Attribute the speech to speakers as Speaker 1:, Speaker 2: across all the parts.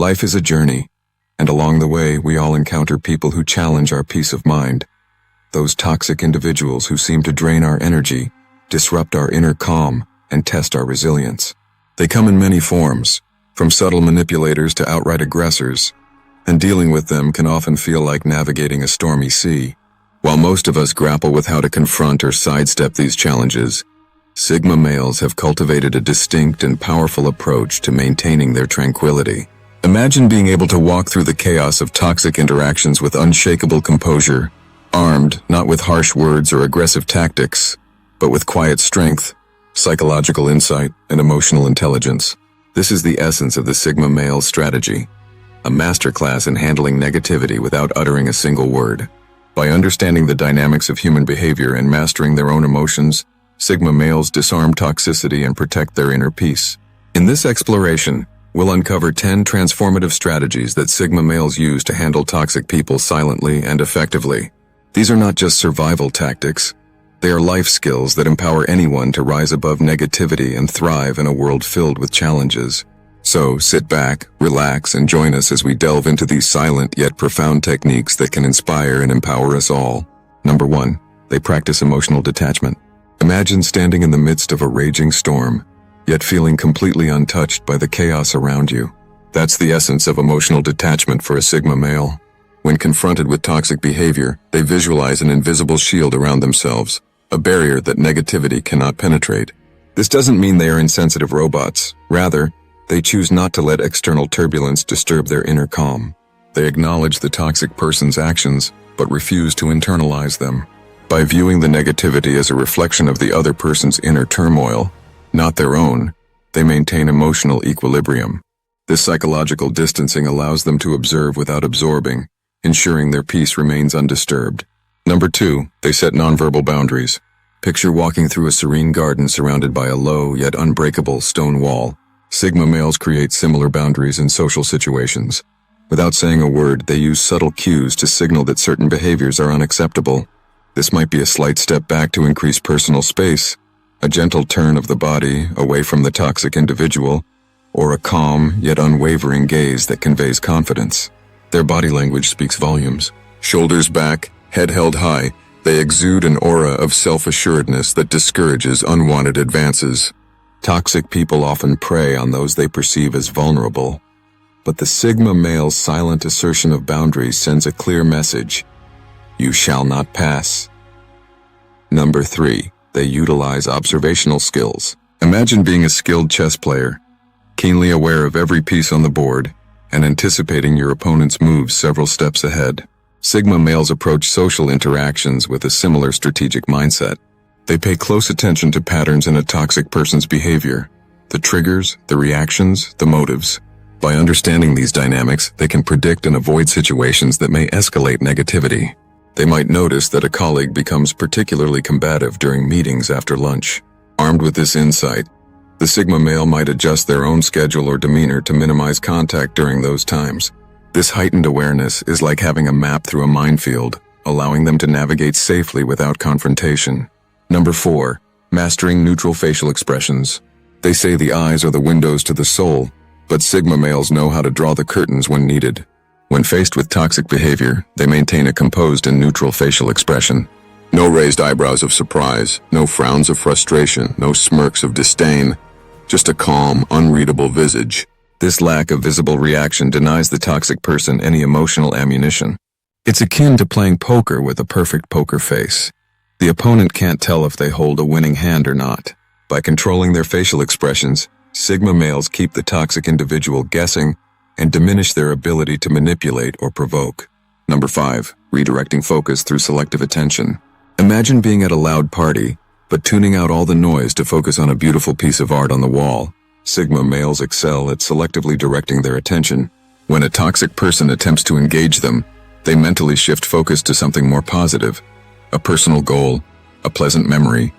Speaker 1: Life is a journey, and along the way we all encounter people who challenge our peace of mind. Those toxic individuals who seem to drain our energy, disrupt our inner calm, and test our resilience. They come in many forms, from subtle manipulators to outright aggressors, and dealing with them can often feel like navigating a stormy sea. While most of us grapple with how to confront or sidestep these challenges, Sigma males have cultivated a distinct and powerful approach to maintaining their tranquility. Imagine being able to walk through the chaos of toxic interactions with unshakable composure, armed not with harsh words or aggressive tactics, but with quiet strength, psychological insight, and emotional intelligence. This is the essence of the Sigma male strategy, a masterclass in handling negativity without uttering a single word. By understanding the dynamics of human behavior and mastering their own emotions, Sigma males disarm toxicity and protect their inner peace. In this exploration, we'll uncover 10 transformative strategies that Sigma males use to handle toxic people silently and effectively. These are not just survival tactics. They are life skills that empower anyone to rise above negativity and thrive in a world filled with challenges. So, sit back, relax, and join us as we delve into these silent yet profound techniques that can inspire and empower us all. Number 1. They practice emotional detachment. Imagine standing in the midst of a raging storm, yet feeling completely untouched by the chaos around you. That's the essence of emotional detachment for a Sigma male. When confronted with toxic behavior, they visualize an invisible shield around themselves, a barrier that negativity cannot penetrate. This doesn't mean they are insensitive robots. Rather, they choose not to let external turbulence disturb their inner calm. They acknowledge the toxic person's actions, but refuse to internalize them. By viewing the negativity as a reflection of the other person's inner turmoil, not their own, they maintain emotional equilibrium. This psychological distancing allows them to observe without absorbing, ensuring their peace remains undisturbed. Number 2, they set nonverbal boundaries. Picture walking through a serene garden surrounded by a low yet unbreakable stone wall. Sigma males create similar boundaries in social situations. Without saying a word, they use subtle cues to signal that certain behaviors are unacceptable. This might be a slight step back to increase personal space, a gentle turn of the body away from the toxic individual, or a calm yet unwavering gaze that conveys confidence. Their body language speaks volumes. Shoulders back, head held high, they exude an aura of self-assuredness that discourages unwanted advances. Toxic people often prey on those they perceive as vulnerable, but the Sigma male's silent assertion of boundaries sends a clear message: you shall not pass. Number 3, they utilize observational skills. Imagine being a skilled chess player, keenly aware of every piece on the board and anticipating your opponent's moves several steps ahead. Sigma males approach social interactions with a similar strategic mindset. They pay close attention to patterns in a toxic person's behavior, the triggers, the reactions, the motives. By understanding these dynamics, they can predict and avoid situations that may escalate negativity. They might notice that a colleague becomes particularly combative during meetings after lunch. Armed with this insight, the Sigma male might adjust their own schedule or demeanor to minimize contact during those times. This heightened awareness is like having a map through a minefield, allowing them to navigate safely without confrontation. Number 4, mastering neutral facial expressions. They say the eyes are the windows to the soul, but Sigma males know how to draw the curtains when needed. When faced with toxic behavior, they maintain a composed and neutral facial expression. No raised eyebrows of surprise, no frowns of frustration, no smirks of disdain, just a calm, unreadable visage. This lack of visible reaction denies the toxic person any emotional ammunition. It's akin to playing poker with a perfect poker face. The opponent can't tell if they hold a winning hand or not. By controlling their facial expressions, Sigma males keep the toxic individual guessing and diminish their ability to manipulate or provoke. Number 5, redirecting focus through selective attention. Imagine being at a loud party, but tuning out all the noise to focus on a beautiful piece of art on the wall. Sigma males excel at selectively directing their attention. When a toxic person attempts to engage them, they mentally shift focus to something more positive, a personal goal, a pleasant memory,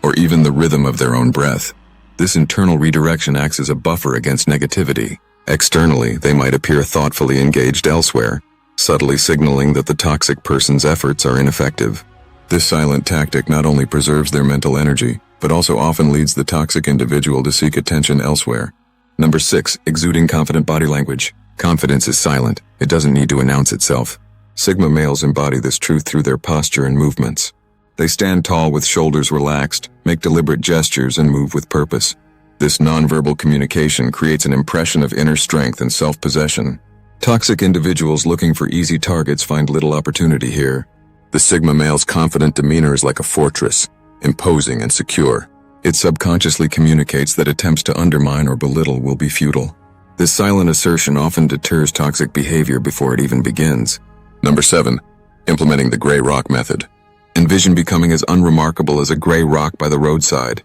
Speaker 1: or even the rhythm of their own breath. This internal redirection acts as a buffer against negativity. Externally, they might appear thoughtfully engaged elsewhere, subtly signaling that the toxic person's efforts are ineffective. This silent tactic not only preserves their mental energy, but also often leads the toxic individual to seek attention elsewhere. Number 6, exuding confident body language. Confidence is silent. It doesn't need to announce itself. Sigma males embody this truth through their posture and movements. They stand tall with shoulders relaxed, make deliberate gestures, and move with purpose. This nonverbal communication creates an impression of inner strength and self-possession. Toxic individuals looking for easy targets find little opportunity here. The Sigma male's confident demeanor is like a fortress, imposing and secure. It subconsciously communicates that attempts to undermine or belittle will be futile. This silent assertion often deters toxic behavior before it even begins. Number 7. Implementing the gray rock method. Envision becoming as unremarkable as a gray rock by the roadside,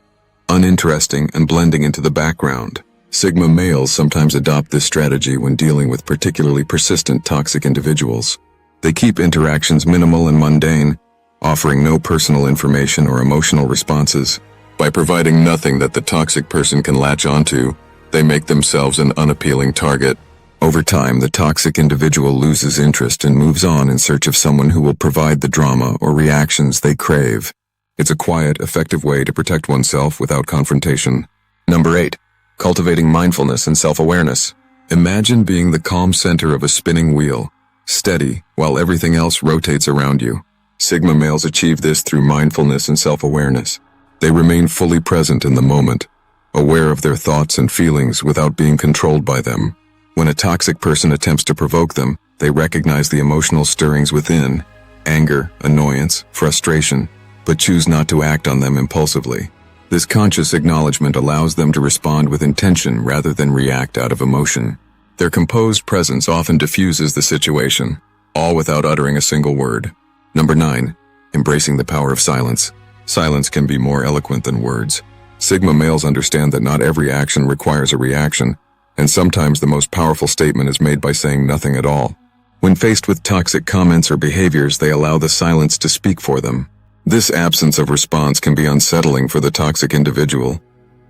Speaker 1: uninteresting and blending into the background. Sigma males sometimes adopt this strategy when dealing with particularly persistent toxic individuals. They keep interactions minimal and mundane, offering no personal information or emotional responses. By providing nothing that the toxic person can latch onto, they make themselves an unappealing target. Over time, the toxic individual loses interest and moves on in search of someone who will provide the drama or reactions they crave. It's a quiet, effective way to protect oneself without confrontation. Number 8. Cultivating mindfulness and self-awareness. Imagine being the calm center of a spinning wheel, steady while everything else rotates around you. Sigma males achieve this through mindfulness and self-awareness. They remain fully present in the moment, aware of their thoughts and feelings without being controlled by them. When a toxic person attempts to provoke them, they recognize the emotional stirrings within, anger, annoyance, frustration, but choose not to act on them impulsively. This conscious acknowledgement allows them to respond with intention rather than react out of emotion. Their composed presence often diffuses the situation, all without uttering a single word. Number 9. Embracing the power of silence. Silence can be more eloquent than words. Sigma males understand that not every action requires a reaction, and sometimes the most powerful statement is made by saying nothing at all. When faced with toxic comments or behaviors, they allow the silence to speak for them. This absence of response can be unsettling for the toxic individual,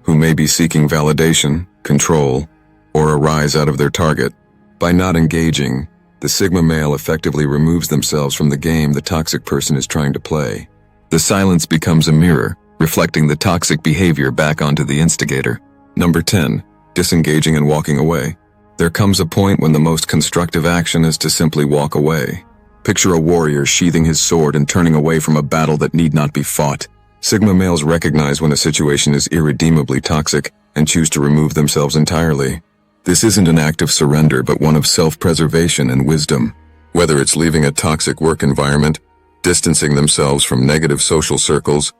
Speaker 1: who may be seeking validation, control, or a rise out of their target. By not engaging, the Sigma male effectively removes themselves from the game the toxic person is trying to play. The silence becomes a mirror, reflecting the toxic behavior back onto the instigator. Number 10. Disengaging and walking away. There comes a point when the most constructive action is to simply walk away. Picture a warrior sheathing his sword and turning away from a battle that need not be fought. Sigma males recognize when a situation is irredeemably toxic and choose to remove themselves entirely. This isn't an act of surrender, but one of self-preservation and wisdom. Whether it's leaving a toxic work environment, distancing themselves from negative social circles,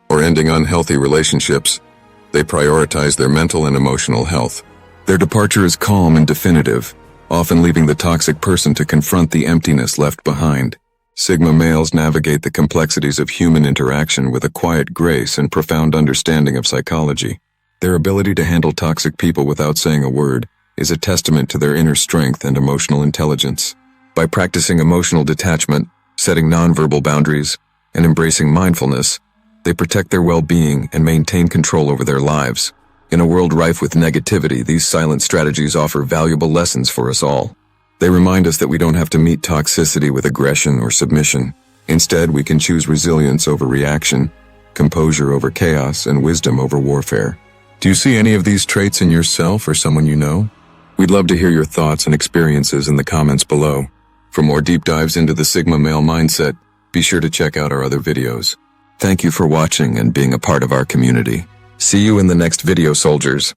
Speaker 1: or ending unhealthy relationships, they prioritize their mental and emotional health. Their departure is calm and definitive, often leaving the toxic person to confront the emptiness left behind. Sigma males navigate the complexities of human interaction with a quiet grace and profound understanding of psychology. Their ability to handle toxic people without saying a word is a testament to their inner strength and emotional intelligence. By practicing emotional detachment, setting nonverbal boundaries, and embracing mindfulness, they protect their well-being and maintain control over their lives. In a world rife with negativity, these silent strategies offer valuable lessons for us all. They remind us that we don't have to meet toxicity with aggression or submission. Instead, we can choose resilience over reaction, composure over chaos, and wisdom over warfare. Do you see any of these traits in yourself or someone you know? We'd love to hear your thoughts and experiences in the comments below. For more deep dives into the Sigma male mindset, be sure to check out our other videos. Thank you for watching and being a part of our community. See you in the next video, soldiers.